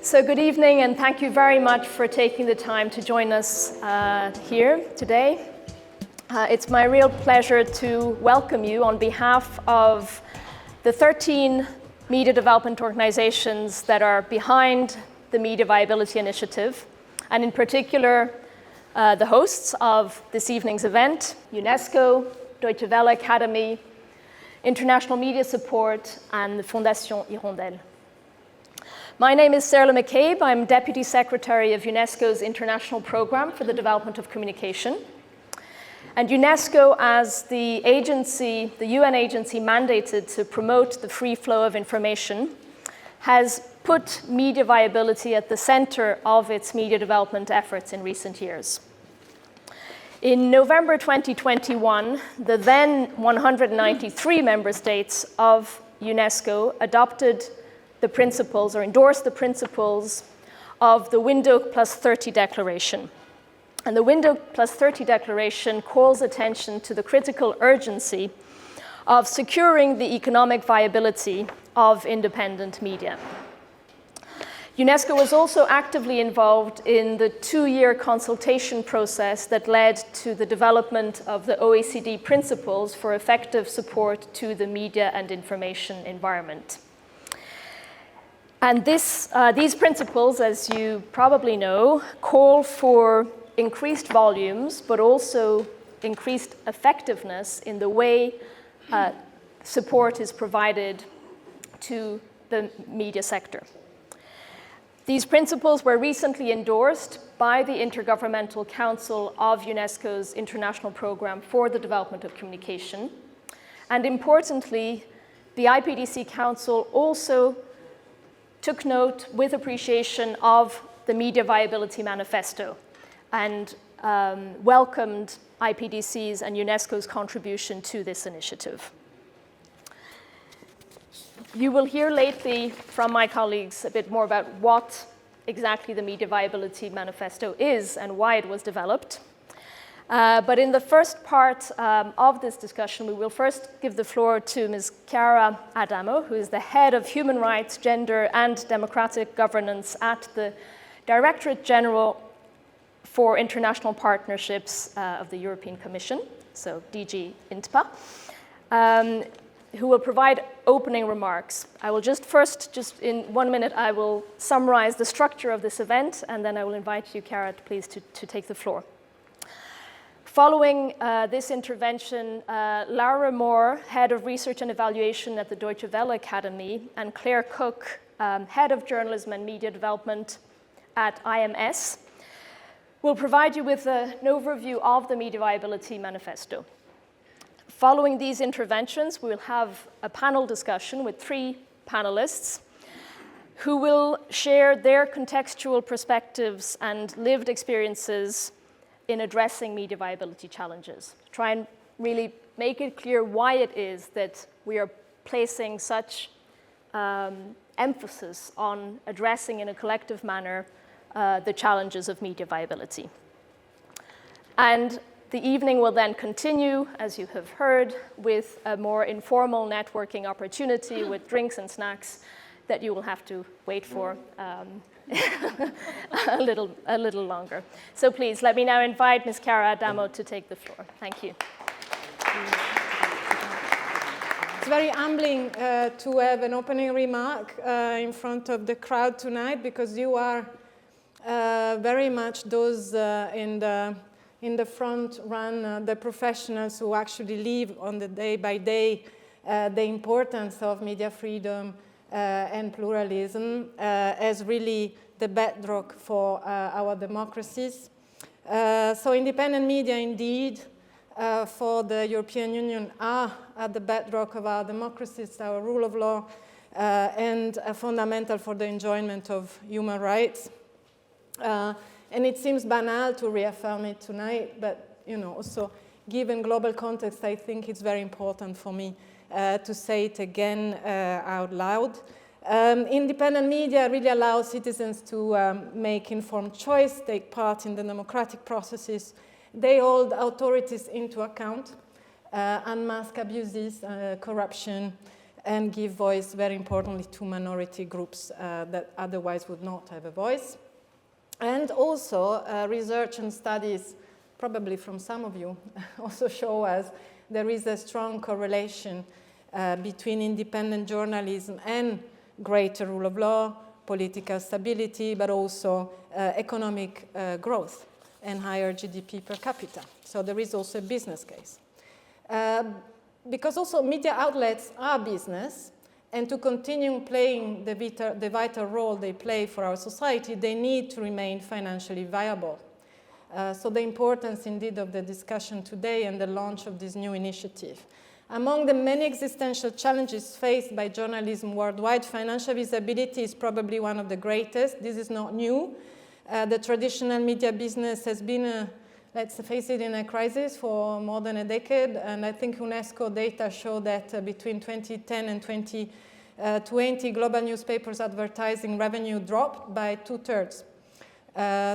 So good evening, and thank you very much for taking the time to join us here today. It's my real pleasure to welcome you on behalf of the 13 media development organizations that are behind the Media Viability Initiative, and in particular, the hosts of this evening's event, UNESCO, Deutsche Welle Academy, International Media Support, and the Fondation Hirondelle. My name is Sarah McCabe. I'm Deputy Secretary of UNESCO's International Programme for the Development of Communication. And UNESCO, as the agency, the UN agency mandated to promote the free flow of information, has put media viability at the center of its media development efforts in recent years. In November 2021, the then 193 member states of UNESCO adopted the principles or endorsed the principles of the Window Plus 30 Declaration. And the Window Plus 30 Declaration calls attention to the critical urgency of securing the economic viability of independent media. UNESCO was also actively involved in the 2-year consultation process that led to the development of the OECD principles for effective support to the media and information environment. And these principles, as you probably know, call for increased volumes, but also increased effectiveness in the way support is provided to the media sector. These principles were recently endorsed by the Intergovernmental Council of UNESCO's International Programme for the Development of Communication. And importantly, the IPDC Council also took note with appreciation of the Media Viability Manifesto and welcomed IPDC's and UNESCO's contribution to this initiative. You will hear lately from my colleagues a bit more about what exactly the Media Viability Manifesto is and why it was developed. But in the first part of this discussion, we will first give the floor to Ms. Chiara Adamo, who is the head of Human Rights, Gender and Democratic Governance at the Directorate General for International Partnerships of the European Commission, so DG INTPA. Who will provide opening remarks. I will just in 1 minute, I will summarize the structure of this event, and then I will invite you, Chiara, please, to take the floor. Following this intervention, Laura Moore, Head of Research and Evaluation at the Deutsche Welle Academy, and Claire Cook, Head of Journalism and Media Development at IMS, will provide you with an overview of the Media Viability Manifesto. Following these interventions, we will have a panel discussion with 3 panelists who will share their contextual perspectives and lived experiences in addressing media viability challenges. Try and really make it clear why it is that we are placing such emphasis on addressing in a collective manner the challenges of media viability. And the evening will then continue, as you have heard, with a more informal networking opportunity with drinks and snacks that you will have to wait for a little longer. So please, let me now invite Ms. Chiara Adamo to take the floor. Thank you. It's very humbling to have an opening remark in front of the crowd tonight, because you are very much those in the front run, the professionals who actually live on the day by day the importance of media freedom and pluralism as really the bedrock for our democracies. So independent media indeed for the European Union are at the bedrock of our democracies, our rule of law, and fundamental for the enjoyment of human rights. And it seems banal to reaffirm it tonight, but also given global context, I think it's very important for me to say it again out loud. Independent media really allows citizens to make informed choice, take part in the democratic processes. They hold authorities into account, unmask abuses, corruption, and give voice, very importantly, to minority groups that otherwise would not have a voice. And also, research and studies, probably from some of you, also show us there is a strong correlation between independent journalism and greater rule of law, political stability, but also economic growth and higher GDP per capita. So there is also a business case. Because also media outlets are business, and to continue playing the vital role they play for our society, they need to remain financially viable. So the importance indeed of the discussion today and the launch of this new initiative. Among the many existential challenges faced by journalism worldwide, financial visibility is probably one of the greatest. This is not new. The traditional media business has been, let's face it, in a crisis for more than a decade. And I think UNESCO data show that between 2010 and 2020, global newspapers' advertising revenue dropped by 2/3.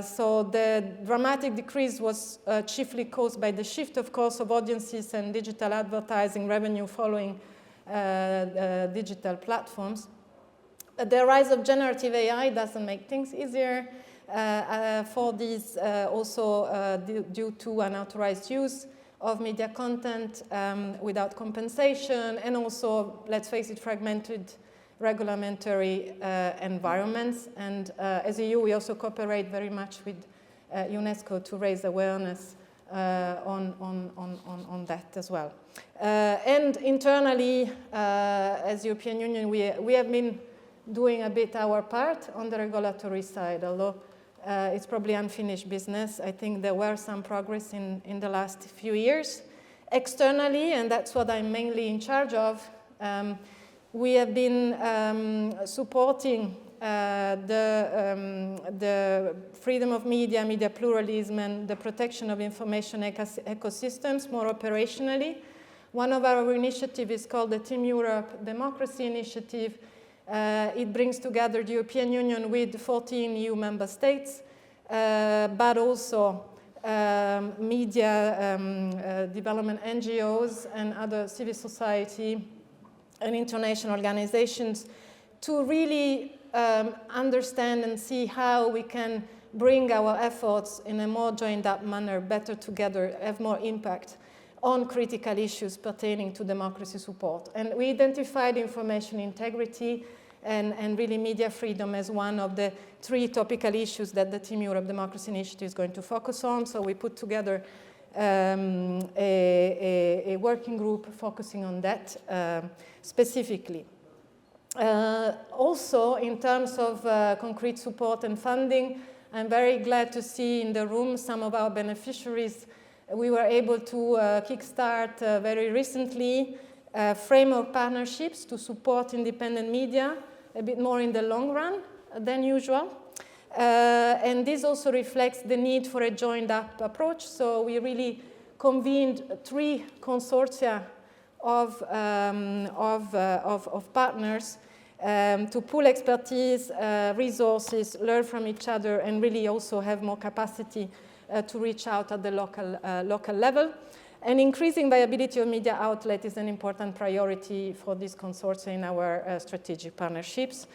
So the dramatic decrease was chiefly caused by the shift, of course, of audiences and digital advertising revenue following digital platforms. The rise of generative AI doesn't make things easier for these, also due to unauthorized use of media content without compensation, and also, let's face it, fragmented regulatory environments. And as EU, we also cooperate very much with UNESCO to raise awareness on that as well. And internally, as European Union, we have been doing a bit our part on the regulatory side, although it's probably unfinished business. I think there were some progress in the last few years. Externally, and that's what I'm mainly in charge of, we have been supporting the freedom of media, media pluralism, and the protection of information ecosystems more operationally. One of our initiatives is called the Team Europe Democracy Initiative. It brings together the European Union with 14 EU member states, but also media development NGOs and other civil society and international organizations to really understand and see how we can bring our efforts in a more joined up manner, better together, have more impact on critical issues pertaining to democracy support. And we identified information integrity and really media freedom as one of the 3 topical issues that the Team Europe Democracy Initiative is going to focus on. So we put together a working group focusing on that specifically. Also, in terms of concrete support and funding, I'm very glad to see in the room some of our beneficiaries. We were able to kickstart very recently framework partnerships to support independent media a bit more in the long run than usual. And this also reflects the need for a joined-up approach. So we really convened 3 consortia of partners to pool expertise, resources, learn from each other, and really also have more capacity to reach out at the local level. And increasing viability of media outlet is an important priority for this consortia in our strategic partnerships.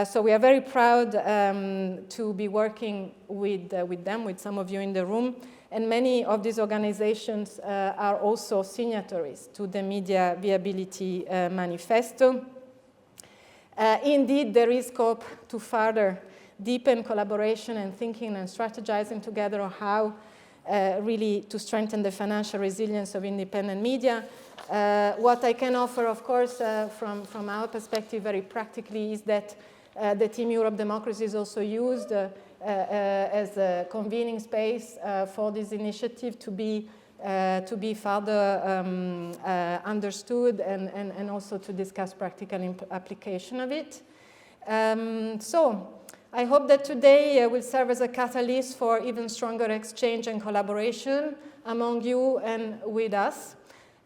So we are very proud to be working with them, with some of you in the room. And many of these organizations are also signatories to the Media Viability Manifesto. Indeed, there is scope to further deepen collaboration and thinking and strategizing together on how really to strengthen the financial resilience of independent media. What I can offer, of course, from our perspective very practically is that the Team Europe Democracy is also used as a convening space for this initiative to be further understood and also to discuss practical application of it. So I hope that today will serve as a catalyst for even stronger exchange and collaboration among you and with us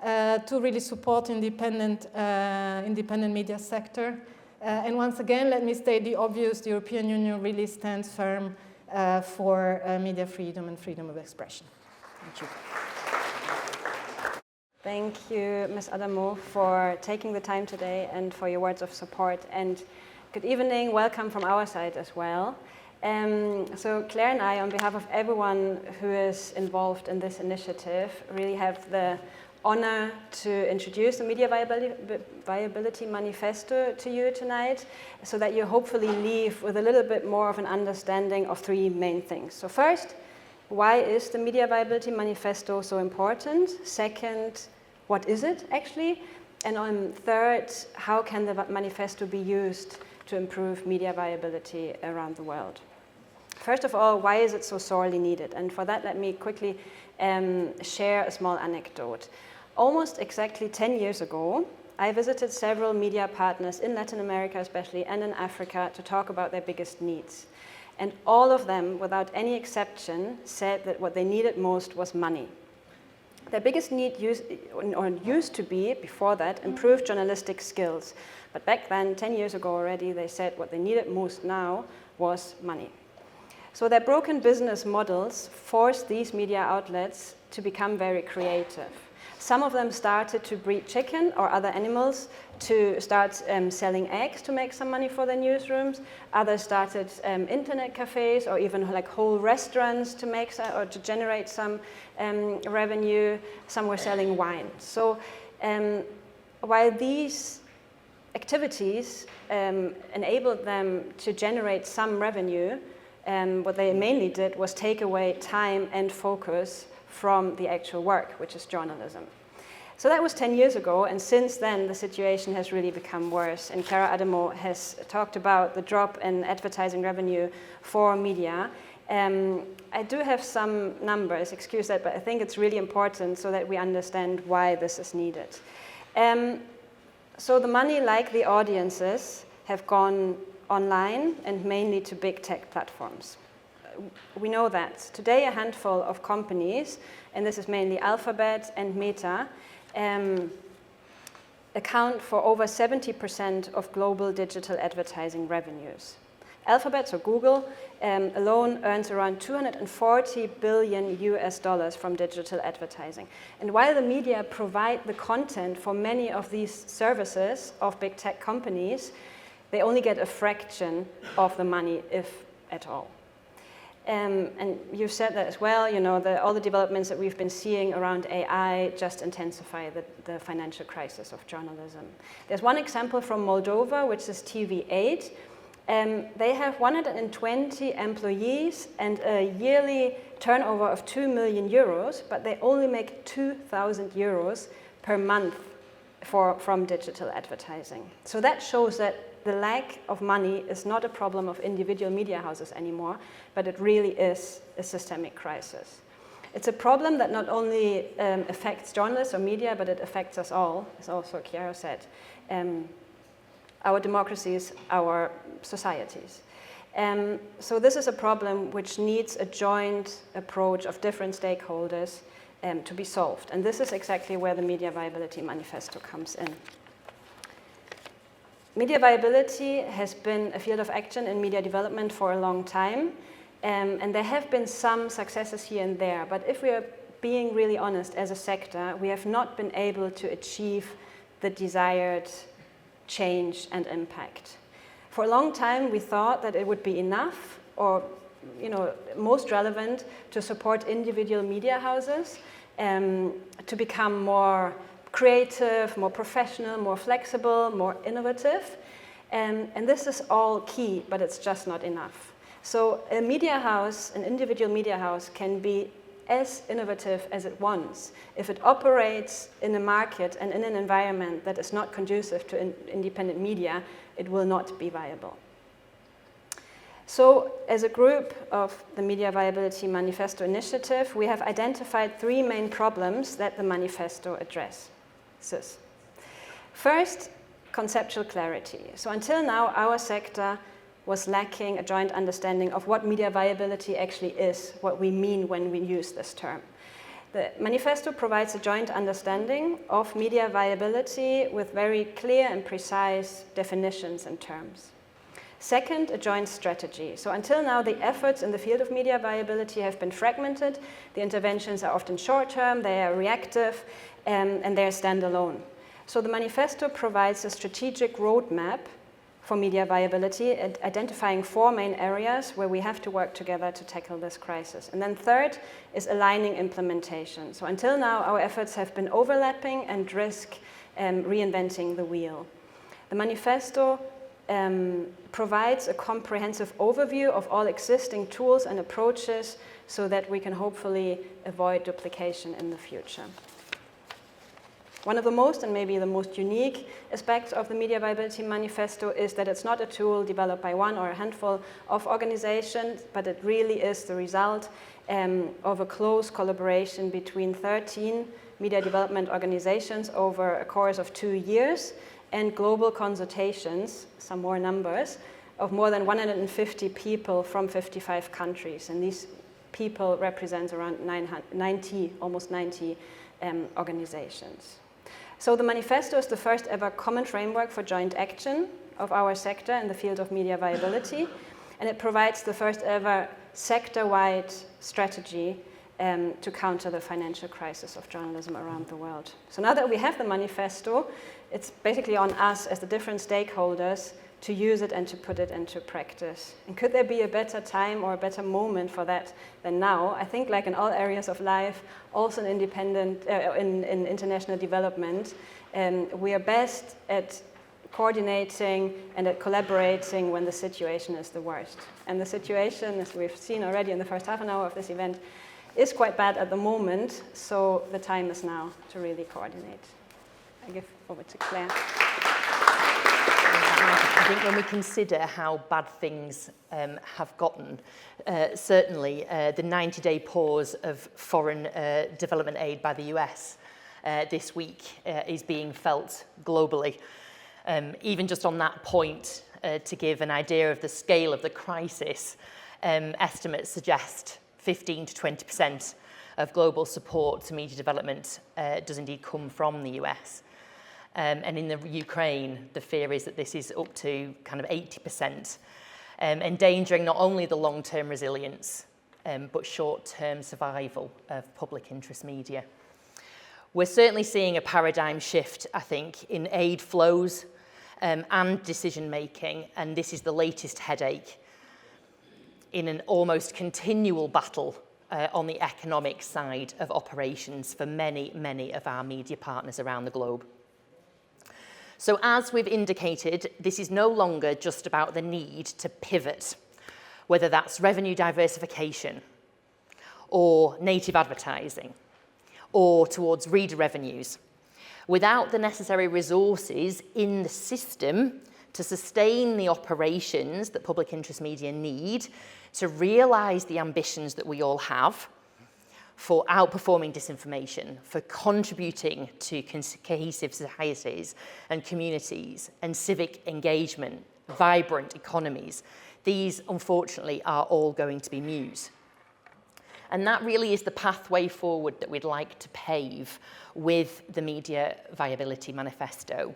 to really support independent media sector. And once again, let me state the obvious: the European Union really stands firm for media freedom and freedom of expression. Thank you. Thank you, Ms. Adamo, for taking the time today and for your words of support. And good evening, welcome from our side as well. So Claire and I, on behalf of everyone who is involved in this initiative, really have the honor to introduce the Media Viability Manifesto to you tonight, so that you hopefully leave with a little bit more of an understanding of three main things. So first, why is the Media Viability Manifesto so important? Second, what is it actually? And on third, how can the manifesto be used to improve media viability around the world? First of all, why is it so sorely needed? And for that, let me quickly share a small anecdote. Almost exactly 10 years ago, I visited several media partners in Latin America especially and in Africa to talk about their biggest needs. And all of them, without any exception, said that what they needed most was money. Their biggest need used to be, before that, improved journalistic skills. But back then, 10 years ago already, they said what they needed most now was money. So their broken business models forced these media outlets to become very creative. Some of them started to breed chicken or other animals to start selling eggs to make some money for their newsrooms. Others started internet cafes or even like whole restaurants to make or to generate some revenue. Some were selling wine. So while these activities enabled them to generate some revenue, what they mainly did was take away time and focus from the actual work, which is journalism. So that was 10 years ago, and since then the situation has really become worse. And Clara Adamo has talked about the drop in advertising revenue for media. I do have some numbers, excuse that, but I think it's really important so that we understand why this is needed. So the money, like the audiences, have gone online and mainly to big tech platforms. We know that. Today, a handful of companies, and this is mainly Alphabet and Meta, account for over 70% of global digital advertising revenues. Alphabet, so Google, alone earns around $240 billion US from digital advertising. And while the media provide the content for many of these services of big tech companies, they only get a fraction of the money, if at all. And you've said that as well, you know, all the developments that we've been seeing around AI just intensify the financial crisis of journalism. There's one example from Moldova, which is TV8. They have 120 employees and a yearly turnover of 2 million euros, but they only make 2,000 euros per month from digital advertising. So that shows that the lack of money is not a problem of individual media houses anymore, but it really is a systemic crisis. It's a problem that not only affects journalists or media, but it affects us all, as also Chiara said, our democracies, our societies. So this is a problem which needs a joint approach of different stakeholders to be solved. And this is exactly where the Media Viability Manifesto comes in. Media viability has been a field of action in media development for a long time, and there have been some successes here and there, but if we are being really honest as a sector, we have not been able to achieve the desired change and impact. For a long time, we thought that it would be enough or most relevant to support individual media houses to become more creative, more professional, more flexible, more innovative. And this is all key, but it's just not enough. So a media house, an individual media house, can be as innovative as it wants. If it operates in a market and in an environment that is not conducive to independent media, it will not be viable. So as a group of the Media Viability Manifesto initiative, we have identified three main problems that the manifesto addresses. First, conceptual clarity. So until now, our sector was lacking a joint understanding of what media viability actually is, what we mean when we use this term. The manifesto provides a joint understanding of media viability with very clear and precise definitions and terms. Second, a joint strategy. So until now, the efforts in the field of media viability have been fragmented. The interventions are often short-term, they are reactive, and they are standalone. So the manifesto provides a strategic roadmap for media viability, identifying 4 main areas where we have to work together to tackle this crisis. And then third is aligning implementation. So until now, our efforts have been overlapping and risk reinventing the wheel. The manifesto provides a comprehensive overview of all existing tools and approaches so that we can hopefully avoid duplication in the future. One of the most, and maybe the most unique aspects of the Media Viability Manifesto is that it's not a tool developed by one or a handful of organizations, but it really is the result of a close collaboration between 13 media development organizations over a course of 2 years, and global consultations, some more numbers, of more than 150 people from 55 countries. And these people represent around 90, almost 90 organizations. So the manifesto is the first ever common framework for joint action of our sector in the field of media viability, and it provides the first ever sector-wide strategy to counter the financial crisis of journalism around the world. So now that we have the manifesto, it's basically on us as the different stakeholders to use it and to put it into practice. And could there be a better time or a better moment for that than now? I think, like in all areas of life, also in in international development, we are best at coordinating and at collaborating when the situation is the worst. And the situation, as we've seen already in the first half an hour of this event, is quite bad at the moment, so the time is now to really coordinate. I give over to Claire. I think when we consider how bad things have gotten, certainly the 90-day pause of foreign development aid by the US this week is being felt globally. Even just on that point, to give an idea of the scale of the crisis, estimates suggest 15 to 20% of global support to media development does indeed come from the US. And in the Ukraine, the fear is that this is up to kind of 80%, endangering not only the long-term resilience, but short-term survival of public interest media. We're certainly seeing a paradigm shift, I think, in aid flows and decision-making, and this is the latest headache in an almost continual battle on the economic side of operations for many, many of our media partners around the globe. So as we've indicated, this is no longer just about the need to pivot, whether that's revenue diversification or native advertising or towards reader revenues. Without the necessary resources in the system to sustain the operations that public interest media need to realise the ambitions that we all have for outperforming disinformation, for contributing to cohesive societies and communities and civic engagement, vibrant economies. These, unfortunately, are all going to be mute. And that really is the pathway forward that we'd like to pave with the Media Viability Manifesto.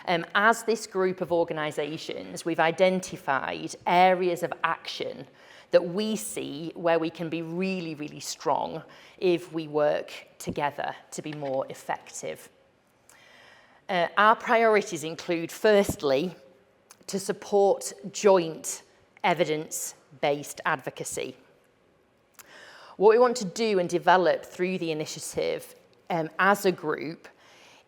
As this group of organisations, we've identified areas of action that we see where we can be really, really strong if we work together to be more effective. Our priorities include, firstly, to support joint evidence-based advocacy. What we want to do and develop through the initiative as a group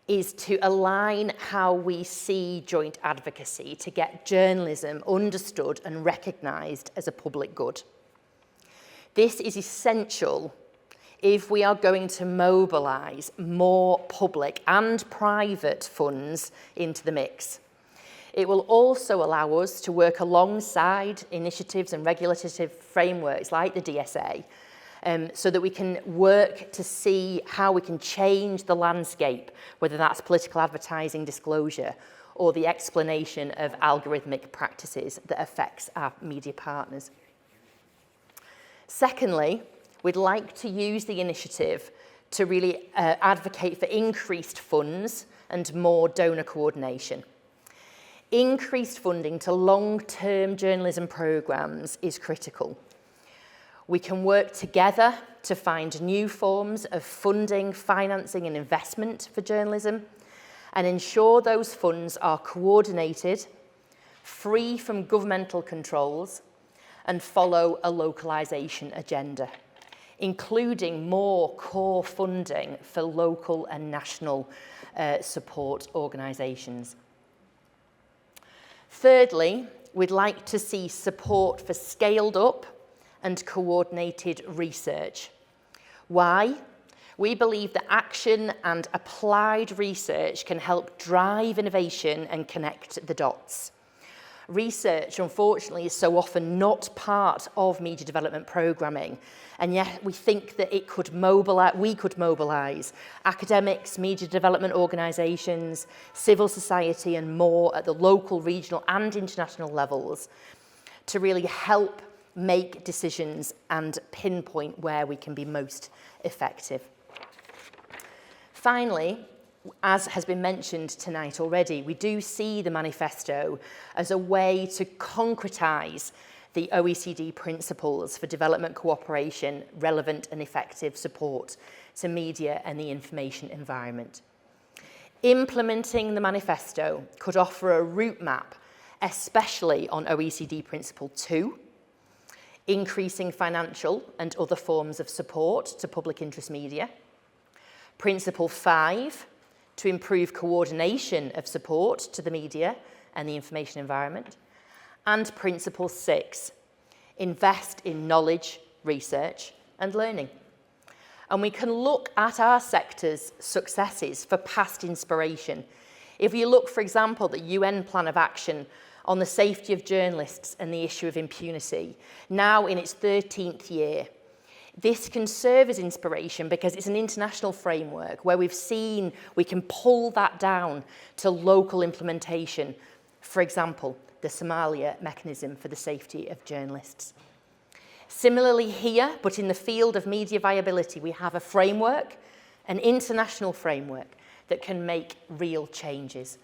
is to align how we see joint advocacy to get journalism understood and recognised as a public good. This is essential if we are going to mobilise more public and private funds into the mix. It will also allow us to work alongside initiatives and regulative frameworks like the DSA, so that we can work to see how we can change the landscape, whether that's political advertising disclosure or the explanation of algorithmic practices that affects our media partners. Secondly, we'd like to use the initiative to really advocate for increased funds and more donor coordination. Increased funding to long-term journalism programmes is critical. We can work together to find new forms of funding, financing and investment for journalism and ensure those funds are coordinated, free from governmental controls and follow a localisation agenda, including more core funding for local and national support organisations. Thirdly, we'd like to see support for scaled up and coordinated research. Why? We believe that action and applied research can help drive innovation and connect the dots. Research, unfortunately, is so often not part of media development programming, and yet we think that we could mobilise academics, media development organisations, civil society and more at the local, regional and international levels to really help make decisions and pinpoint where we can be most effective. Finally, as has been mentioned tonight already, we do see the manifesto as a way to concretise the OECD principles for development cooperation, relevant and effective support to media and the information environment. Implementing the manifesto could offer a route map, especially on OECD Principle 2, increasing financial and other forms of support to public interest media. Principle 5, to improve coordination of support to the media and the information environment. And Principle 6, invest in knowledge, research and learning. And we can look at our sector's successes for past inspiration. If you look, for example, at the UN Plan of Action on the safety of journalists and the issue of impunity, now in its 13th year, this can serve as inspiration because it's an international framework where we've seen we can pull that down to local implementation. For example, the Somalia mechanism for the safety of journalists. Similarly here, but in the field of media viability, we have a framework, an international framework that can make real changes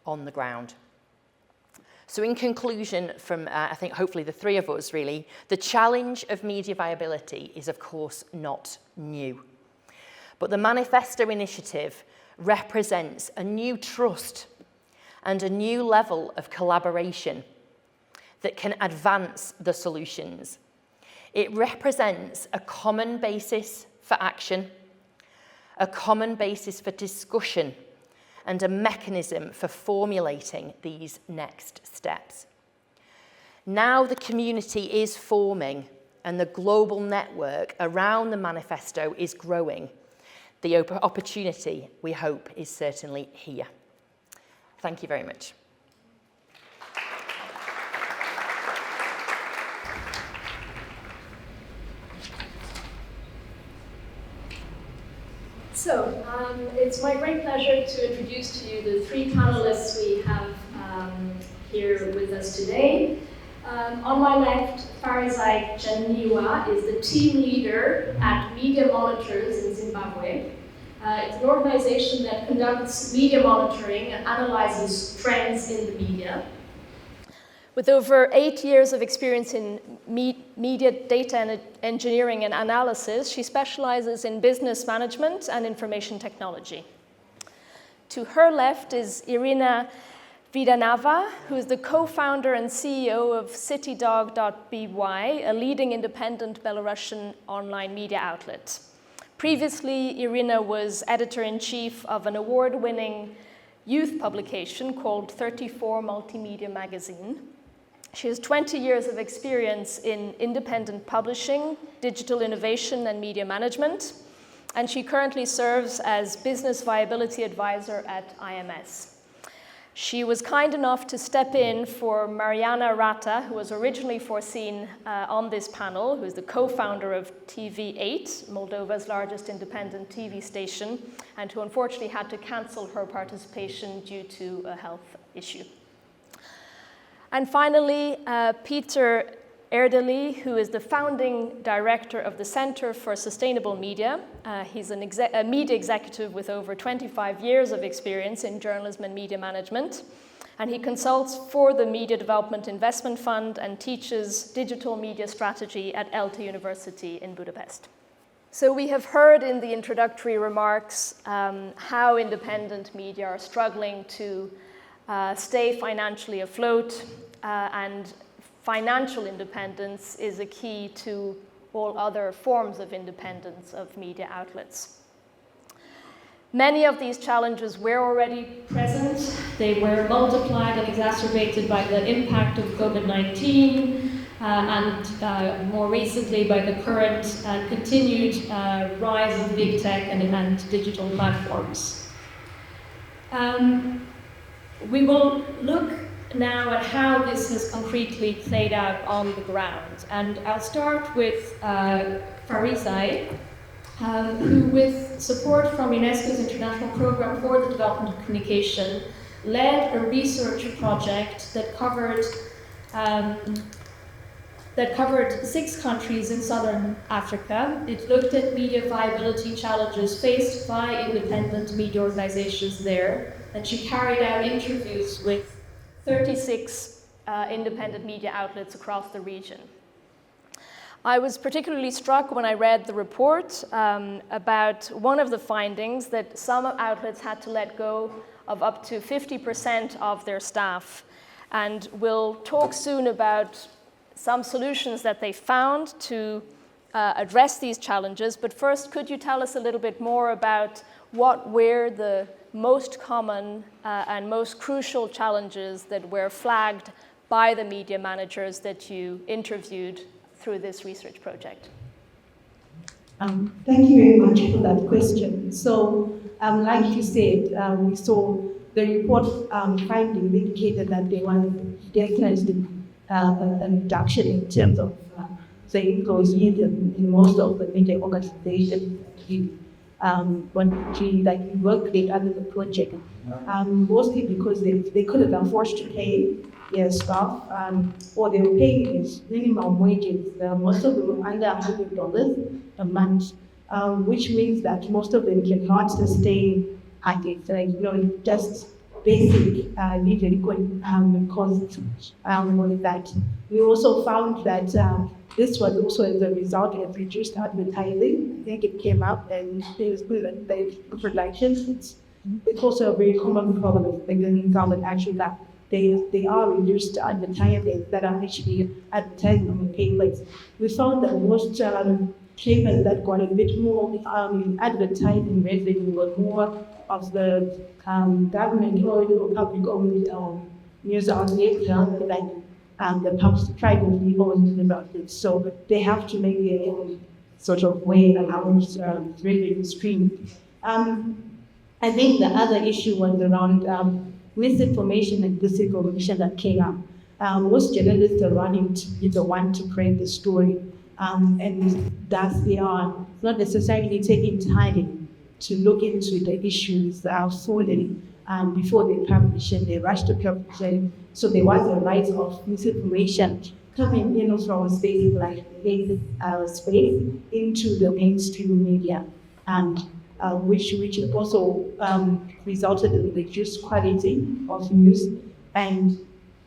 on the ground. So in conclusion from, I think, hopefully the three of us really, the challenge of media viability is, of course, not new. But the Manifesto initiative represents a new trust and a new level of collaboration that can advance the solutions. It represents a common basis for action, a common basis for discussion, and a mechanism for formulating these next steps. Now the community is forming and the global network around the manifesto is growing. The opportunity, we hope, is certainly here. Thank you very much. So, it's my great pleasure to introduce to you the three panelists we have here with us today. On my left, Farizai Janiwa is the team leader at Media Monitors in Zimbabwe. It's an organization that conducts media monitoring and analyzes trends in the media. With over 8 years of experience in media data and engineering and analysis, she specializes in business management and information technology. To her left is Irina Vidanava, who is the co-founder and CEO of CityDog.by, a leading independent Belarusian online media outlet. Previously, Irina was editor-in-chief of an award-winning youth publication called 34 Multimedia Magazine. She has 20 years of experience in independent publishing, digital innovation, and media management, and she currently serves as business viability advisor at IMS. She was kind enough to step in for Mariana Rata, who was originally foreseen on this panel, who is the co-founder of TV8, Moldova's largest independent TV station, and who unfortunately had to cancel her participation due to a health issue. And finally, Peter Erdely, who is the founding director of the Center for Sustainable Media. He's a media executive with over 25 years of experience in journalism and media management. and he consults for the Media Development Investment Fund and teaches digital media strategy at ELTE University in Budapest. So we have heard in the introductory remarks how independent media are struggling to stay financially afloat, and financial independence is a key to all other forms of independence of media outlets. Many of these challenges were already present. They were multiplied and exacerbated by the impact of COVID-19 and more recently by the current and continued rise of big tech and digital platforms. We will look now at how this has concretely played out on the ground. And I'll start with Farizai, who, with support from UNESCO's International Programme for the Development of Communication, led a research project that covered 6 countries in southern Africa. It looked at media viability challenges faced by independent media organizations there, and she carried out interviews with 36 independent media outlets across the region. I was particularly struck when I read the report about one of the findings, that some outlets had to let go of up to 50% of their staff. And we'll talk soon about some solutions that they found to address these challenges. But first, could you tell us a little bit more about what were the most common and most crucial challenges that were flagged by the media managers that you interviewed through this research project? Thank you very much for that question. So, like you said, we saw the report finding indicated that there was definitely a reduction in terms of the employees in most of the media organizations. When we worked with under the project, mostly because they couldn't afford to pay their staff, or they were paying is minimum wages. Most of them were under $100 a month, which means that most of them cannot sustain just basic legal costs with that. We also found that this was also as a result of reduced advertising. I think it came up and it was good that they productions. It's also a very common problem in government actually that they are reduced advertising that are actually advertising on the papers. We found that most papers that got a bit more advertising revenue were more of the government or public owned news outlets like the privately owned news outlets. So they have to make their own sort of way around revenue stream. I think the other issue was around misinformation and disinformation that came up. Most journalists are running to be the one to break the story, and thus they are not necessarily taking time to look into the issues fully before they publish, and they rush to publish it. So there was a rise of misinformation coming in from space like space into the mainstream media, and which also resulted in reduced quality of news and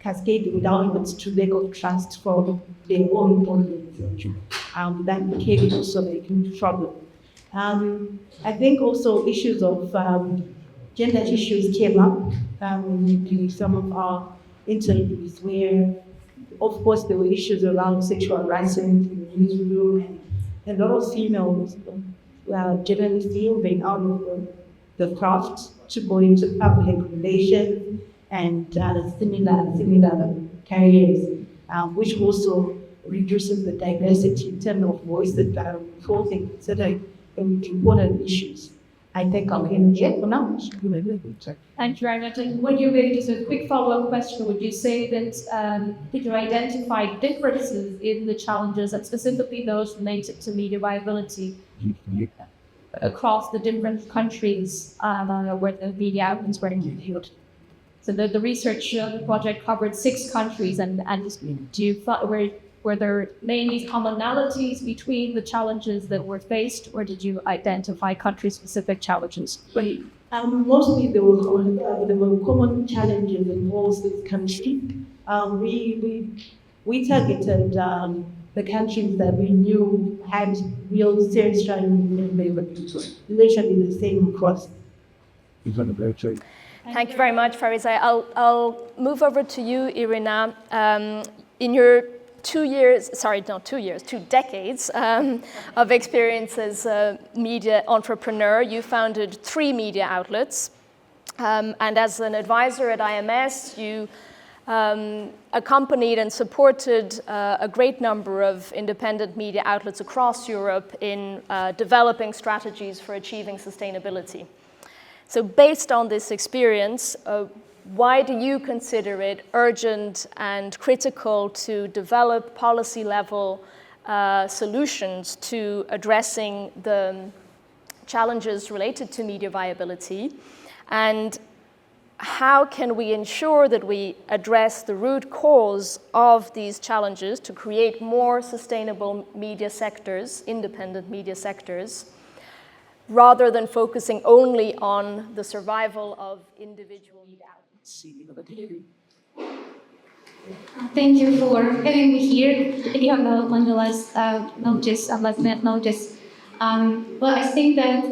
cascading downwards to lack of trust for their own audience. That became also a huge problem. I think also issues of gender issues came up in some of our interviews where, of course, there were issues around sexual harassment in the newsroom, and a lot of females journalists moving out of the craft to go into public relations and similar careers, which also reduces the diversity in terms of voices that are reporting certain important issues. I think I'll end here for now. Thank you very much. And would you maybe just a quick follow-up question? Would you say that did you identify differences in the challenges, and specifically those related to media viability across the different countries where the media outlets were interviewed? So the research project covered 6 countries, and do you were there mainly commonalities between the challenges that were faced, or did you identify country-specific challenges? Mostly there were common challenges in both these countries. We targeted the countries that we knew had real serious challenges and they were literally the same across. Thank you very much, Farizah. I'll move over to you, Irina. In your 2 decades of experience as a media entrepreneur, you founded 3 media outlets. And as an advisor at IMS, you accompanied and supported a great number of independent media outlets across Europe in developing strategies for achieving sustainability. So based on this experience, why do you consider it urgent and critical to develop policy-level solutions to addressing the challenges related to media viability? And how can we ensure that we address the root cause of these challenges to create more sustainable media sectors, independent media sectors, rather than focusing only on the survival of individual media outlets? Thank you for having me here. You have one last notice. Well, I think that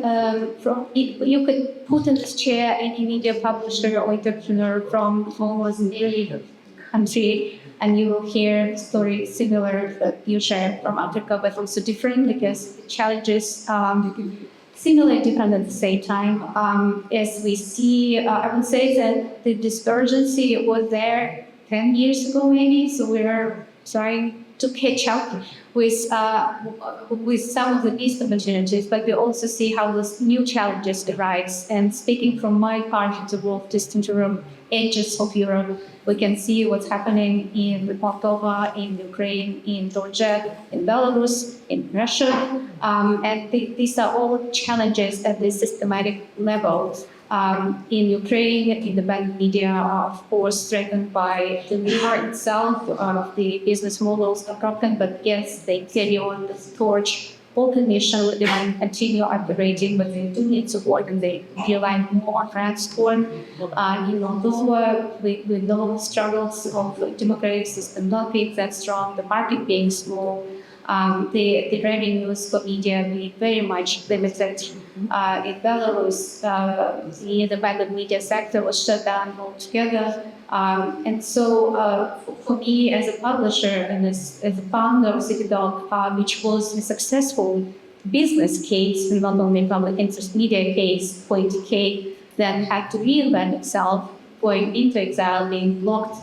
you could put in this chair any media publisher or entrepreneur from almost any country, and you will hear stories similar that you share from Africa, but also different because the challenges similar and different at the same time. As we see, I would say that this urgency was there 10 years ago maybe, so we're trying to catch up with some of the missed opportunities, but we also see how those new challenges arise. And speaking from my part of the world, distant Europe, edges of Europe, we can see what's happening in Moldova, in Ukraine, in Georgia, in Belarus, in Russia. And these are all challenges at the systematic level. In Ukraine, independent media are, of course, threatened by the war itself. The business models are broken, but yes, they carry on the torch. All the nation will continue operating, but they do need support and they rely more on transport. We know the struggles of the democratic system not being that strong, the market being small, the revenues for media being very much limited. In Belarus, the independent media sector was shut down altogether. And so for me as a publisher and as a founder of CityDog, which was a successful business case, and not only public interest media case for a decade, that had to reinvent itself, going into exile, being locked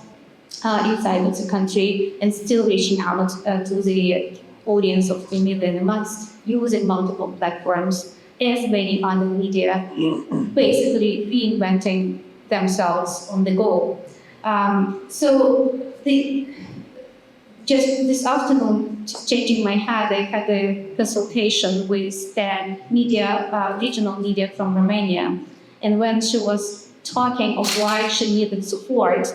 inside of the country, and still reaching out to the audience of 3 million a month, using multiple platforms, as many other media, basically reinventing themselves on the go. Just this afternoon, changing my hat, I had a consultation with the regional media from Romania. And when she was talking of why she needed support,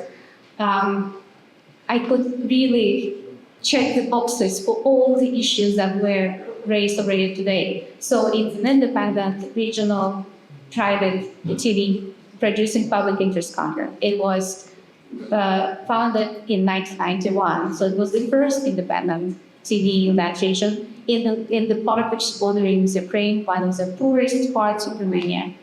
I could really check the boxes for all the issues that were raised already today. So it's an independent, regional, private TV producing public interest content. It was founded in 1991, so it was the first independent TV in that region, in the part which is bordering Ukraine, one of the poorest parts of Romania.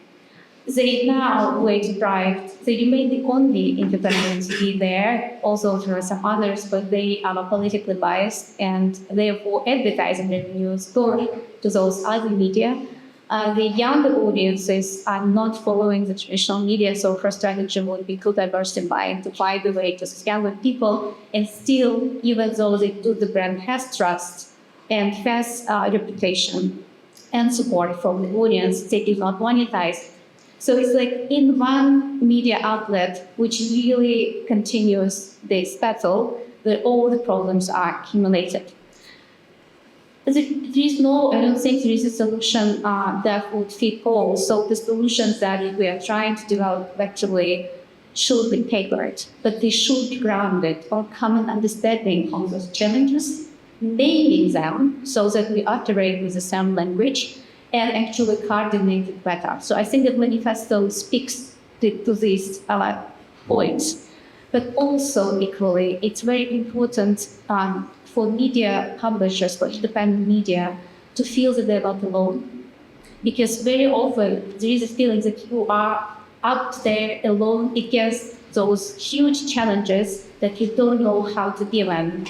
They now were deprived. They remain the only independent TV there. Also, there are some others, but they are politically biased, and therefore advertising revenues go to those other media. The younger audiences are not following the traditional media, so her strategy would be to diversify and to find a way to scale with people, and still, even though the brand has trust and has reputation and support from the audience, they did not monetize. So it's like in one media outlet, which really continues this battle, that all the problems are accumulated. I don't think there is a solution that would fit all. So the solutions that we are trying to develop collectively should be tailored, but they should be grounded on common understanding of those challenges, naming them so that we operate with the same language, and actually coordinate it better. So I think that manifesto speaks to these points. But also equally, it's very important for media publishers, for independent media, to feel that they're not alone. Because very often there is a feeling that you are out there alone against those huge challenges that you don't know how to even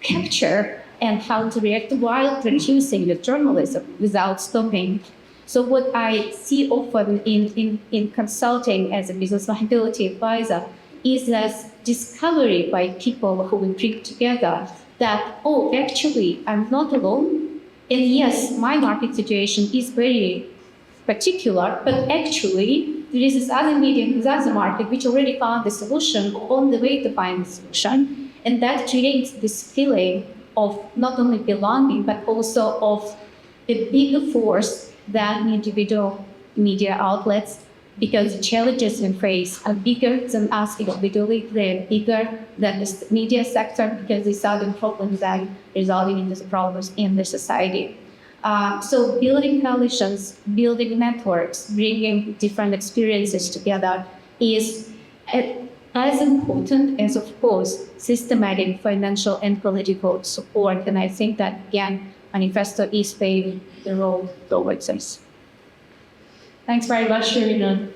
capture and how to react while producing your journalism without stopping. So what I see often in consulting as a business liability advisor is that discovery by people who will bring together that, oh, actually, I'm not alone. And yes, my market situation is very particular, but actually, there is this other medium, this other market, which already found the solution, or on the way to find the solution. And that creates this feeling of not only belonging, but also of a bigger force than individual media outlets, because the challenges we face are bigger than us individually, they're bigger than the media sector, because these are the problems that are resulting in these problems in the society. So building coalitions, building networks, bringing different experiences together is as important as, of course, systematic financial and political support. And I think that, again, Manifesto is playing the role towards this. Thanks very much, Sharina.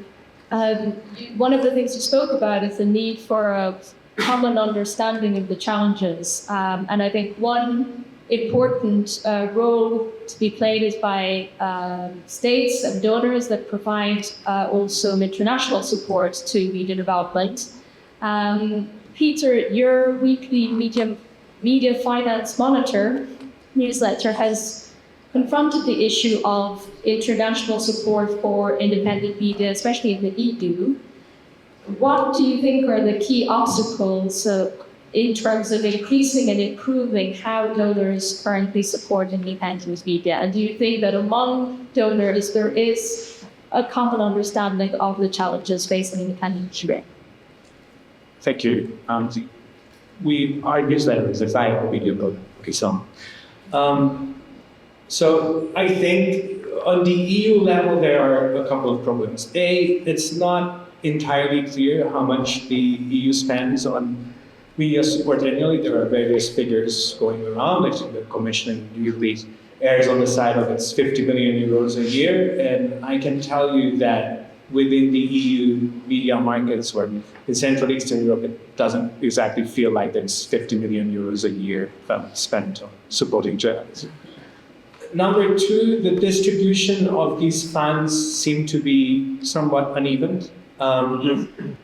One of the things you spoke about is the need for a common understanding of the challenges. And I think one important role to be played is by states and donors that provide also international support to media development. Peter, your weekly Media Finance Monitor newsletter has confronted the issue of international support for independent media, especially in the EU. What do you think are the key obstacles in terms of increasing and improving how donors currently support independent media? And do you think that among donors there is a common understanding of the challenges facing independent media? Thank you. Our newsletter is a viable media program. Okay, so I think on the EU level, there are a couple of problems. It's not entirely clear how much the EU spends on media support annually. There are various figures going around. I think the Commission usually errs on the side of it's 50 billion euros a year. And I can tell you that within the EU media markets or in Central Eastern Europe, it doesn't exactly feel like there's 50 million euros a year spent on supporting journalism. Number two, the distribution of these funds seem to be somewhat uneven.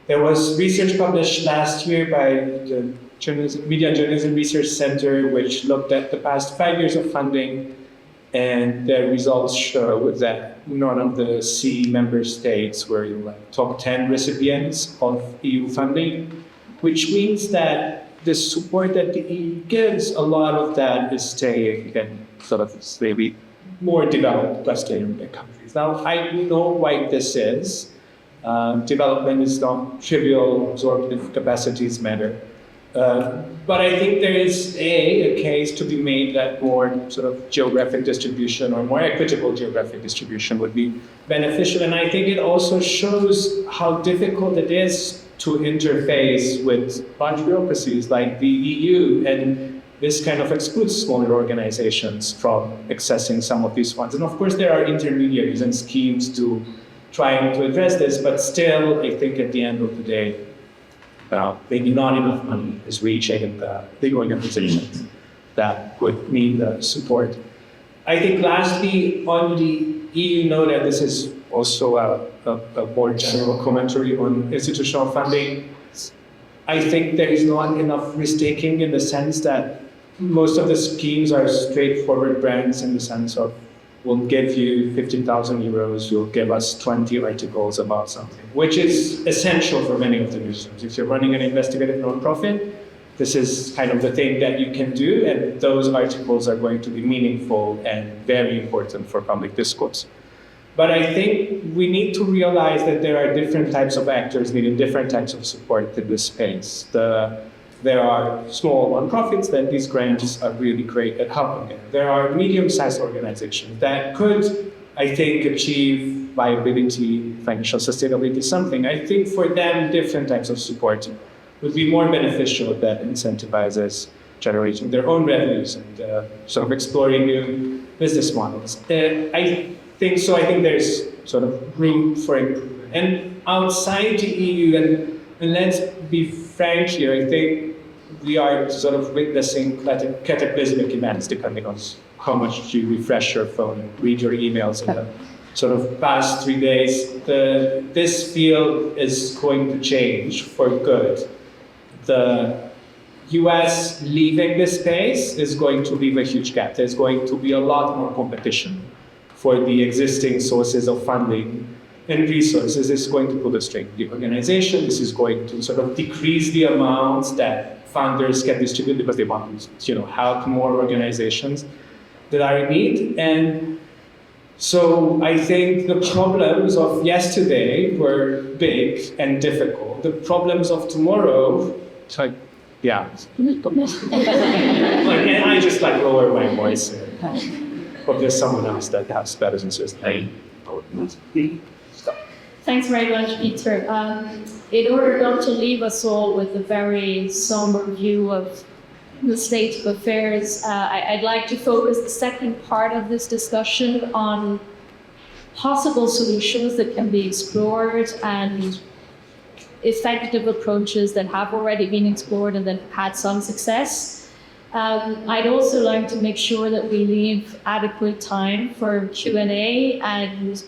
There was research published last year by the Media Journalism Research Center, which looked at the past 5 years of funding, and the results show that none of the C member states were in the top 10 recipients of EU funding, which means that the support that the EU gives, a lot of that is staying in sort of maybe more developed Western countries. Now, I know why this is. Development is not trivial, absorptive capacities matter. But I think there is a case to be made that more sort of geographic distribution or more equitable geographic distribution would be beneficial. And I think it also shows how difficult it is to interface with large bureaucracies like the EU, and this kind of excludes smaller organizations from accessing some of these funds. And of course, there are intermediaries and schemes to trying to address this, but still, I think at the end of the day, maybe not enough money is reaching the big organizations that would need the support. I think lastly, on the EU note, and this is also a more general commentary on institutional funding, I think there is not enough risk-taking in the sense that most of the schemes are straightforward brands in the sense of, we'll give you 15,000 euros, you'll give us 20 articles about something, which is essential for many of the newsrooms. If you're running an investigative nonprofit, this is kind of the thing that you can do, and those articles are going to be meaningful and very important for public discourse. But I think we need to realize that there are different types of actors needing different types of support in this space. The There are small nonprofits that these grants are really great at helping. There are medium-sized organizations that could, I think, achieve viability, financial sustainability, something. I think for them, different types of support would be more beneficial that incentivizes generating their own revenues and sort of exploring new business models. I think there's sort of room for improvement. And outside the EU, and let's be frank here, I think we are sort of witnessing cataclysmic events depending on how much you refresh your phone and read your emails in the sort of past 3 days. This field is going to change for good. The US leaving this space is going to leave a huge gap. There's going to be a lot more competition for the existing sources of funding and resources. This is going to put a strain on the organization. This is going to sort of decrease the amounts that funders can distribute because they want to, help more organizations that are in need. And so I think the problems of yesterday were big and difficult. The problems of tomorrow, yeah. And I just lower my voice. Hope there's someone else that has better answers. Thanks very much, Peter. In order not to leave us all with a very somber view of the state of affairs, I'd like to focus the second part of this discussion on possible solutions that can be explored and effective approaches that have already been explored and that have had some success. I'd also like to make sure that we leave adequate time for Q&A, and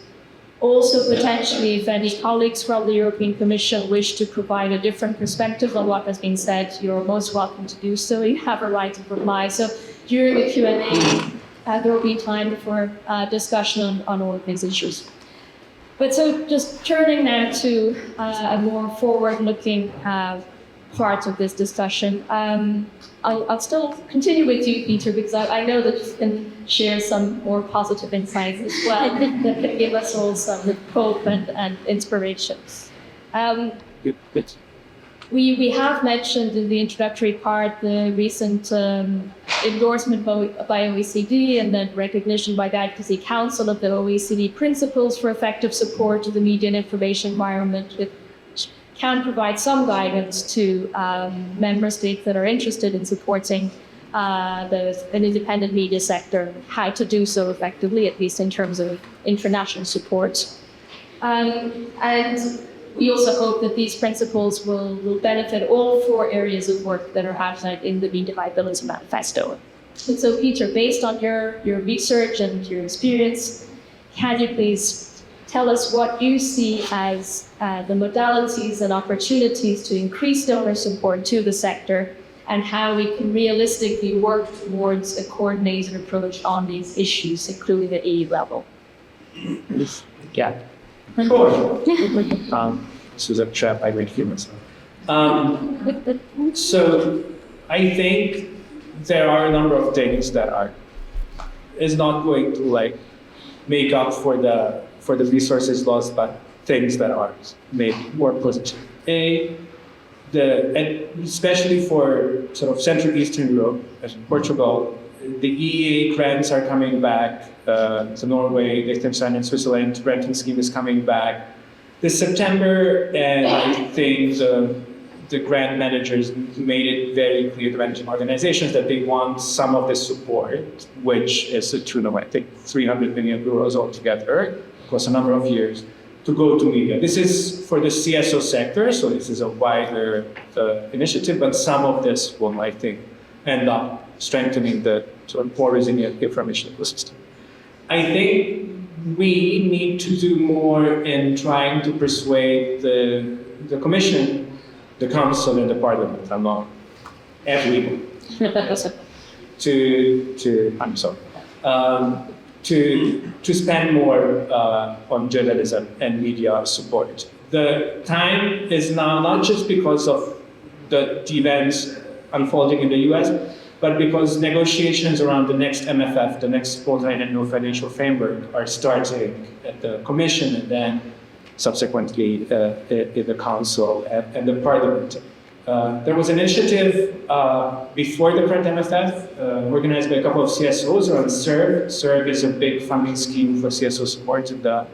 also potentially if any colleagues from the European Commission wish to provide a different perspective on what has been said, you're most welcome to do so. You have a right to reply. So during the Q&A, there will be time for discussion on all of these issues. But so just turning now to a more forward-looking part of this discussion. I'll still continue with you, Peter, because I know that you can share some more positive insights as well that can give us all some hope and inspirations. We have mentioned in the introductory part the recent endorsement by OECD and then recognition by the Advocacy Council of the OECD principles for effective support to the media and information environment, which can provide some guidance to member states that are interested in supporting an independent media sector, how to do so effectively, at least in terms of international support. And we also hope that these principles will benefit all 4 areas of work that are outlined in the Media Viability Manifesto. And so, Peter, based on your research and your experience, can you please tell us what you see as the modalities and opportunities to increase donor support to the sector, and how we can realistically work towards a coordinated approach on these issues, including at EU level? Yeah. Sure. This is a trap I made for myself. So I think there are a number of things that is not going to make up for the resources lost, but things that are maybe more positive. And especially for sort of Central Eastern Europe, as in Portugal, the EEA grants are coming back. To Norway, Liechtenstein, and Switzerland, renting scheme is coming back this September, and I think the grant managers made it very clear to managing organizations that they want some of this support, which is a tune of, I think, 300 million euros altogether, across a number of years, to go to media. This is for the CSO sector, so this is a wider initiative, but some of this will, I think, end up strengthening the sort of more resilient information ecosystem. I think we need to do more in trying to persuade the Commission, the Council, and the Parliament, I'm not everyone, to spend more on journalism and media support. The time is now not just because of the events unfolding in the US, but because negotiations around the next MFF, the next multi-annual financial framework, are starting at the Commission and then subsequently in the Council and the Parliament. There was an initiative before the current MFF organized by a couple of CSOs around SERV. SERV is a big funding scheme for CSO support in the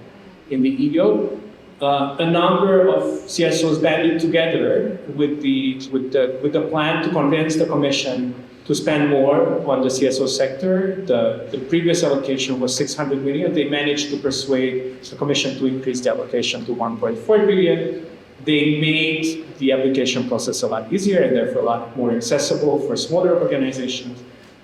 EU. A number of CSOs banded together with the plan to convince the Commission to spend more on the CSO sector. The previous allocation was 600 million. They managed to persuade the Commission to increase the allocation to 1.4 billion. They made the application process a lot easier and therefore a lot more accessible for smaller organizations.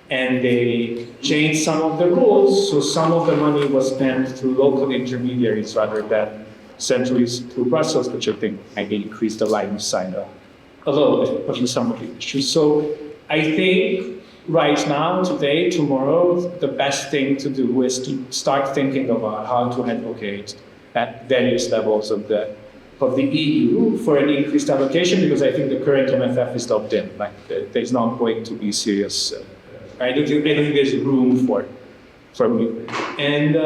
And they changed some of the rules, so some of the money was spent through local intermediaries rather than centrally through Brussels, which I think might increase the line of sight a little bit on some of the issues. So I think right now, today, tomorrow, the best thing to do is to start thinking about how to advocate at various levels of the EU for an increased allocation, because I think the current MFF is locked in. Like, there's not going to be serious. I don't think there's room for movement. And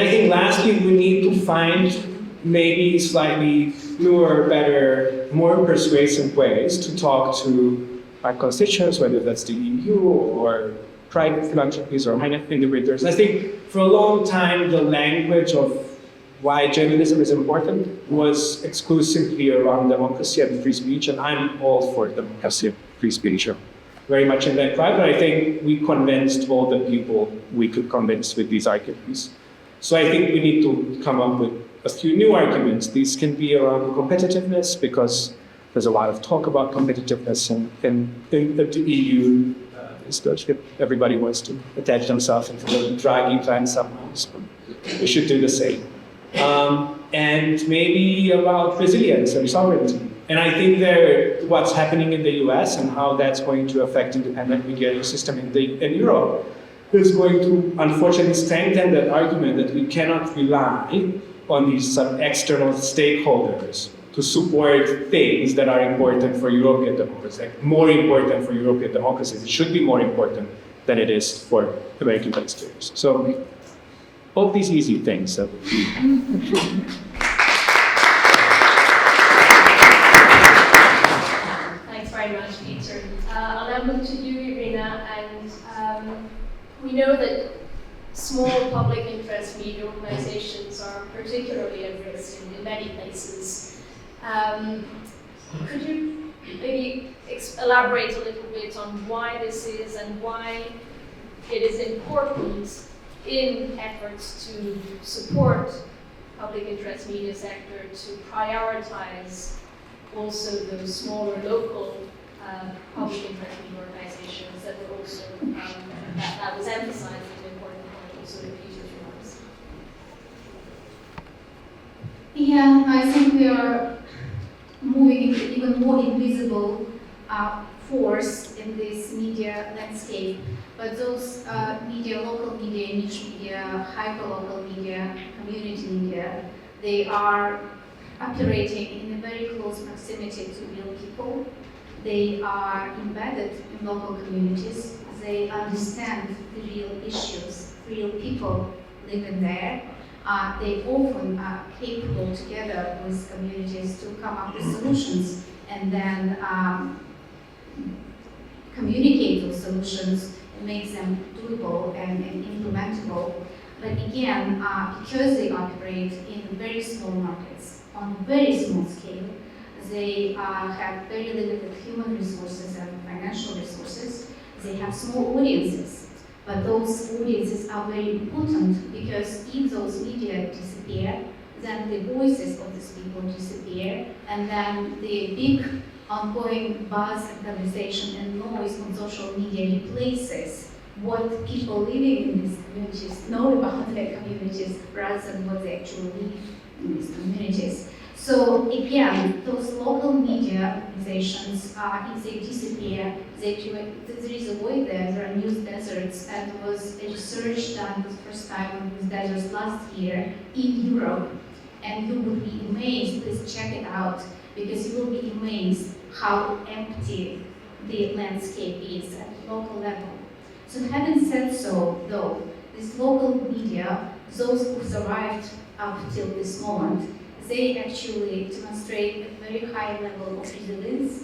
I think lastly, we need to find maybe slightly newer, better, more persuasive ways to talk to our constituents, whether that's the EU or private philanthropies or minor individuals. I think for a long time, the language of why journalism is important was exclusively around democracy and free speech, and I'm all for democracy and free speech. Very much in that crowd, but I think we convinced all the people we could convince with these arguments. So I think we need to come up with a few new arguments. These can be around competitiveness, because there's a lot of talk about competitiveness in the EU. Everybody wants to attach themselves into the Draghi plan somehow. So we should do the same. And maybe about resilience and sovereignty. And I think what's happening in the US and how that's going to affect independent media system in Europe is going to unfortunately strengthen that argument that we cannot rely on these external stakeholders to support things that are important for European democracy, like more important for European democracies. It should be more important than it is for American taxpayers. So, all these easy things. So. Thanks very much, Peter. I'll now move to you, Irina, and we know that small public interest media organizations are particularly at risk in many places. Could you maybe elaborate a little bit on why this is and why it is important in efforts to support public interest media sector to prioritize also those smaller local public interest media organizations that were also that was emphasized as an important point also in Peter's remarks? Yeah, I think we are moving into even more invisible force in this media landscape. But those media, local media, niche media, hyperlocal media, community media, they are operating in a very close proximity to real people. They are embedded in local communities. They understand the real issues, real people living there. They often are capable together with communities to come up with solutions and then communicate those solutions and make them doable and implementable. But again, because they operate in very small markets, on a very small scale, they have very limited human resources and financial resources. They have small audiences, but those audiences are very important because if those media disappear, then the voices of these people disappear, and then the big ongoing buzz and conversation and noise on social media replaces what people living in these communities know about their communities rather than what they actually live in these communities. So again, those local media organizations, if they disappear, there is a void there are news deserts, and there was a research done for the first time on news deserts last year in Europe, and you would be amazed, please check it out, because you will be amazed how empty the landscape is at the local level. So having said so, though, this local media, those who survived up till this moment, they actually demonstrate a very high level of resilience.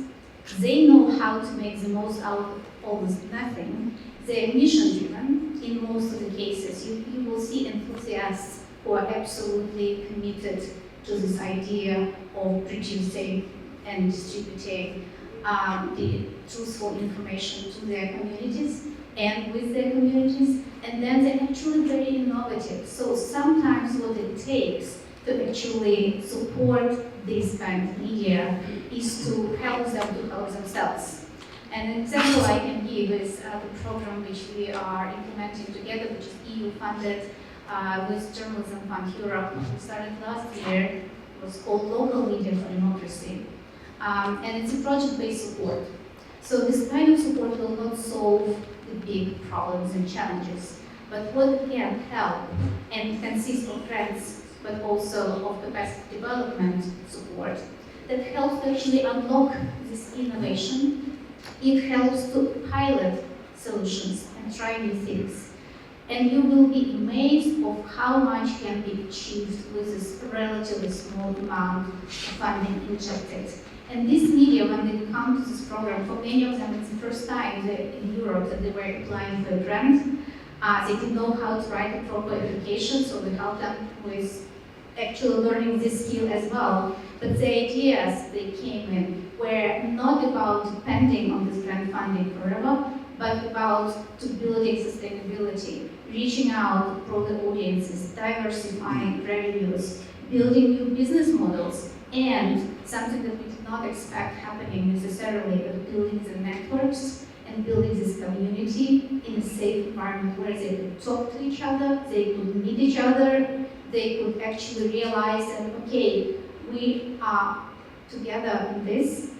They know how to make the most out of almost nothing. They're mission-driven in most of the cases. You will see enthusiasts who are absolutely committed to this idea of producing and distributing the truthful information to their communities and with their communities, and then they're actually very innovative. So sometimes what it takes to actually support this kind of media is to help them to help themselves. An example I can give is the program which we are implementing together, which is EU funded with Journalism Fund Europe. We started last year. It was called Local Media for Democracy. And it's a project-based support. So this kind of support will not solve the big problems and challenges, but what it can help and consists of grants, but also of capacity development support that helps to actually unlock this innovation. It helps to pilot solutions and try new things. And you will be amazed of how much can be achieved with this relatively small amount of funding injected. And this media, when they come to this program, for many of them it's the first time in Europe that they were applying for a grant. They didn't know how to write a proper application, so we helped them with actually learning this skill as well. But the ideas they came in were not about depending on this grant funding forever, but about to building sustainability, reaching out to broader audiences, diversifying revenues, building new business models, and something that we did not expect happening necessarily, but building the networks and building this community in a safe environment where they could talk to each other, they could meet each other, they could actually realize that, okay, we are together in this,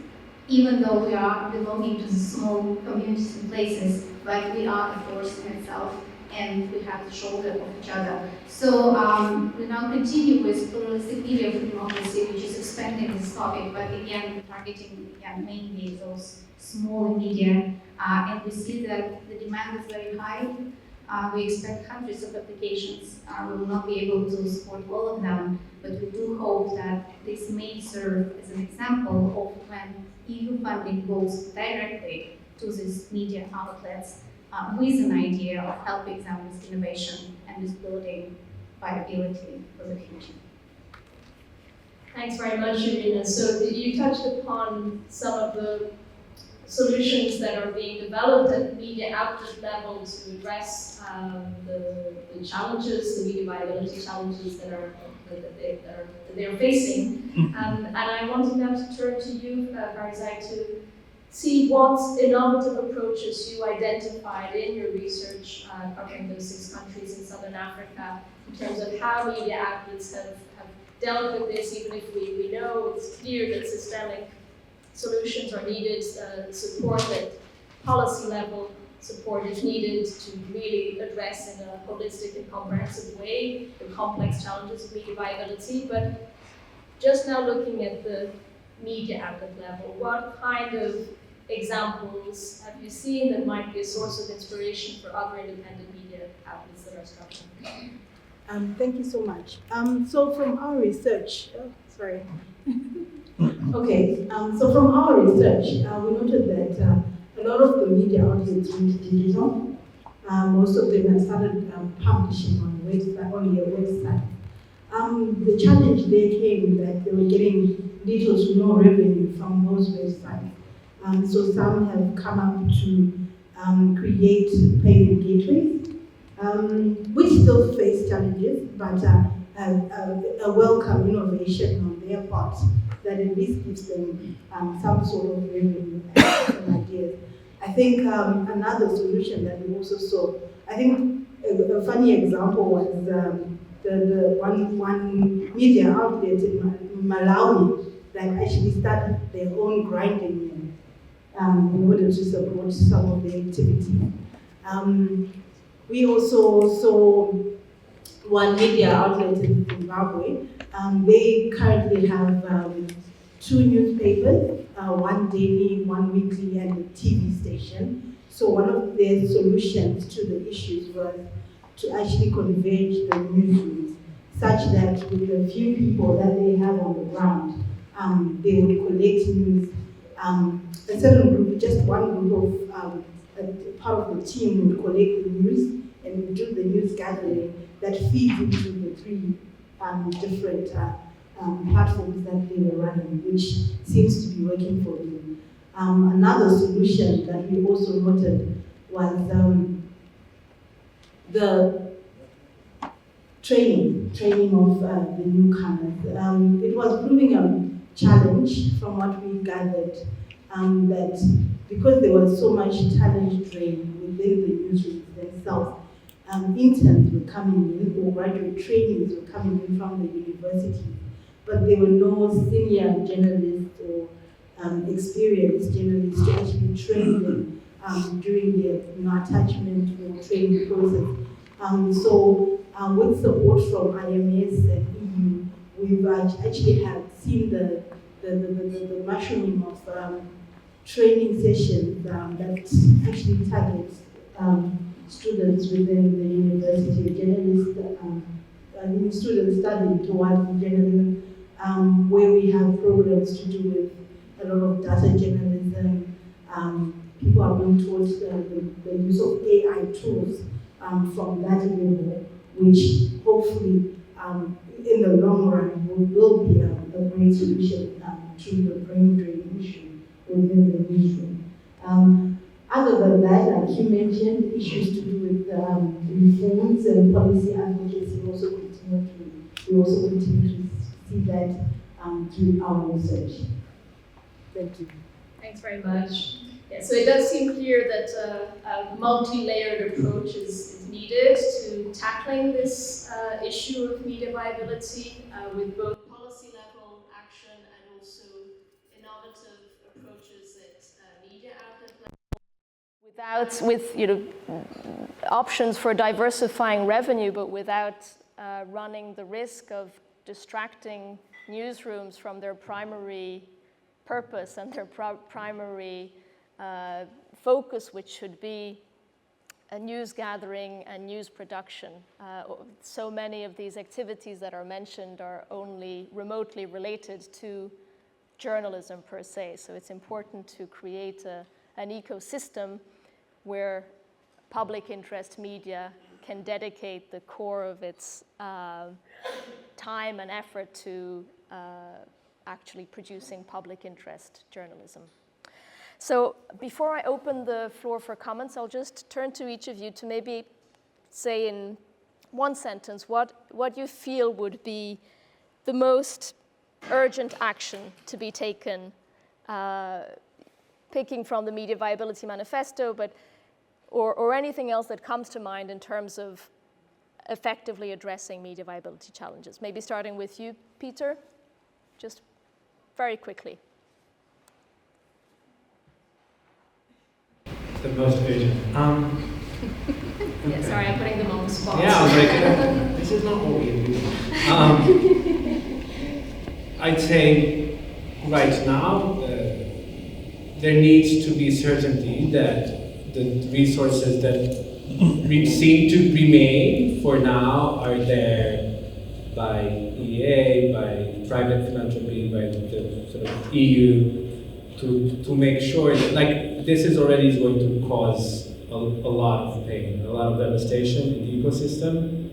even though we are belonging to the small communities and places, but we are a force in itself, and we have the shoulder of each other. So we now continue with pluralistic media for democracy, which is expanding this topic, but again, targeting mainly those small media, and we see that the demand is very high. We expect hundreds of applications. We will not be able to support all of them, but we do hope that this may serve as an example of when EU funding goes directly to these media outlets with an idea of helping them with innovation and with building viability for the future. Thanks very much, Irina. So you touched upon some of the solutions that are being developed at the media outlet level to address the challenges, the media viability challenges that they're facing. And I wanted now to turn to you, Farzai, to see what innovative approaches you identified in your research covering those 6 countries in Southern Africa in terms of how media outlets have dealt with this, even if we know it's clear that systemic solutions are needed, support at policy level, support is needed to really address in a holistic and comprehensive way the complex challenges of media viability. But just now looking at the media outlet level, what kind of examples have you seen that might be a source of inspiration for other independent media outlets that are struggling? Thank you so much. So from our research, Okay, so from our research, we noted that a lot of the media outlets went digital. Most of them have started publishing on a website. The challenge there came that they were getting little to no revenue from those websites. So some have come up to create payment gateways, which still face challenges, but a welcome innovation on their part that at least gives them some sort of revenue and ideas. I think another solution that we also saw, I think a funny example was the one media outlet in Malawi that actually started their own grinding mill in order to support some of the activity. We also saw one media outlet in Zimbabwe. They currently have 2 newspapers, one daily, one weekly, and a TV station. So one of their solutions to the issues was to actually converge the newsrooms such that with the few people that they have on the ground, they would collect news. A certain group, just one group of a part of the team would collect the news and would do the news gathering that feeds into the three different platforms that they were running, which seems to be working for them. Another solution that we also noted was the training of the newcomers. It was proving a challenge from what we gathered, that because there was so much talent drain within the newsrooms themselves, interns were coming in, or graduate trainees were coming in from the university, but there were no senior journalists or experienced journalists to actually train them during their attachment or training process. So with support from IMS and EU, we've actually have seen the mushrooming of training sessions that actually target students within the university, journalists, students studying towards journalism, where we have programs to do with a lot of data journalism. People are being taught the use of AI tools from that level, which hopefully in the long run will be a great solution to the brain drain issue within the newsroom. Other than that, like you mentioned, issues to do with reforms and policy advocacy we also continue to see that through our research. Thank you. Thanks very much. Yeah, so it does seem clear that a multi-layered approach is needed to tackling this issue of media viability with both policy level action and also innovative approaches at media outlet level. With options for diversifying revenue, but without running the risk of distracting newsrooms from their primary purpose and their primary focus, which should be news gathering and news production. So many of these activities that are mentioned are only remotely related to journalism per se. So it's important to create an ecosystem where public interest media can dedicate the core of its time and effort to actually producing public interest journalism. So before I open the floor for comments, I'll just turn to each of you to maybe say in one sentence what you feel would be the most urgent action to be taken, picking from the Media Viability Manifesto, or anything else that comes to mind in terms of effectively addressing media viability challenges. Maybe starting with you, Peter, just very quickly. The most urgent. Yeah, sorry, I'm putting them on the spot. Yeah, I was like, this is not what we do. I'd say right now, there needs to be certainty that the resources that seem to remain for now are there by EA, by private philanthropy, by the sort of EU, to make sure that, like, this is already going to cause a lot of pain, a lot of devastation in the ecosystem.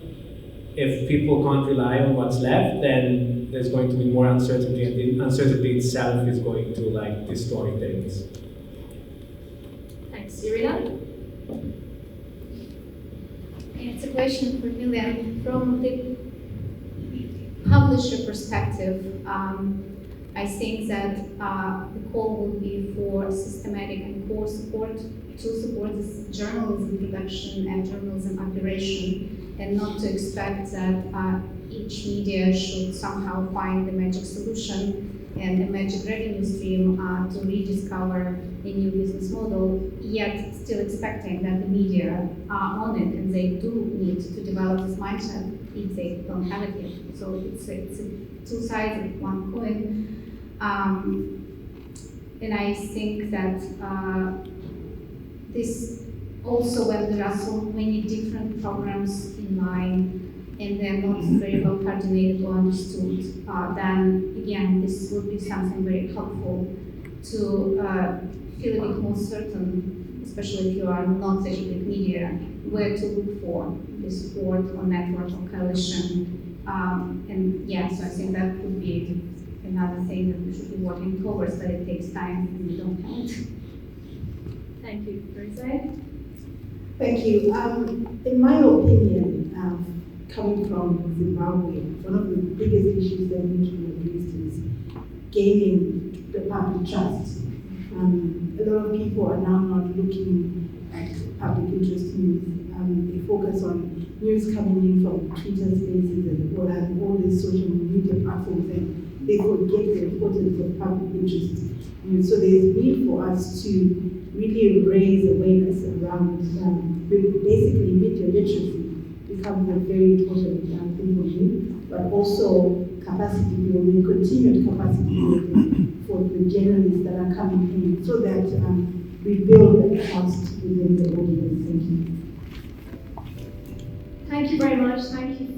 If people can't rely on what's left, then there's going to be more uncertainty, and the uncertainty itself is going to, like, destroy things. Thanks. Irina? It's a question for Miljan. From the publisher perspective, I think that the call would be for systematic and core support to support this journalism production and journalism operation, and not to expect that each media should somehow find the magic solution and a magic revenue stream to rediscover a new business model, yet still expecting that the media are on it and they do need to develop this mindset if they don't have it yet. So it's two sides of one coin. And I think that this also, when there are so many different programs in line and they're not very well coordinated or understood, then again, this would be something very helpful to feel a bit more certain, especially if you are not the public media, where to look for the support or network or coalition. And yeah, so I think that would be another thing that we should be working towards, but it takes time and we don't have it. Thank you. Thursday? Thank you. In my opinion, coming from Zimbabwe, one of the biggest issues that need to be addressed is gaining the public trust. A lot of people are now not looking at public interest news. They focus on news coming in from Twitter spaces and all these social media platforms, and they forget the importance of public interest news. So there's a need for us to really raise awareness around basically media literacy becomes a very important thing for me, but also capacity building, continued capacity building for the journalists that are coming in, so that we build that trust within the audience. Thank you. Thank you very much. Thank you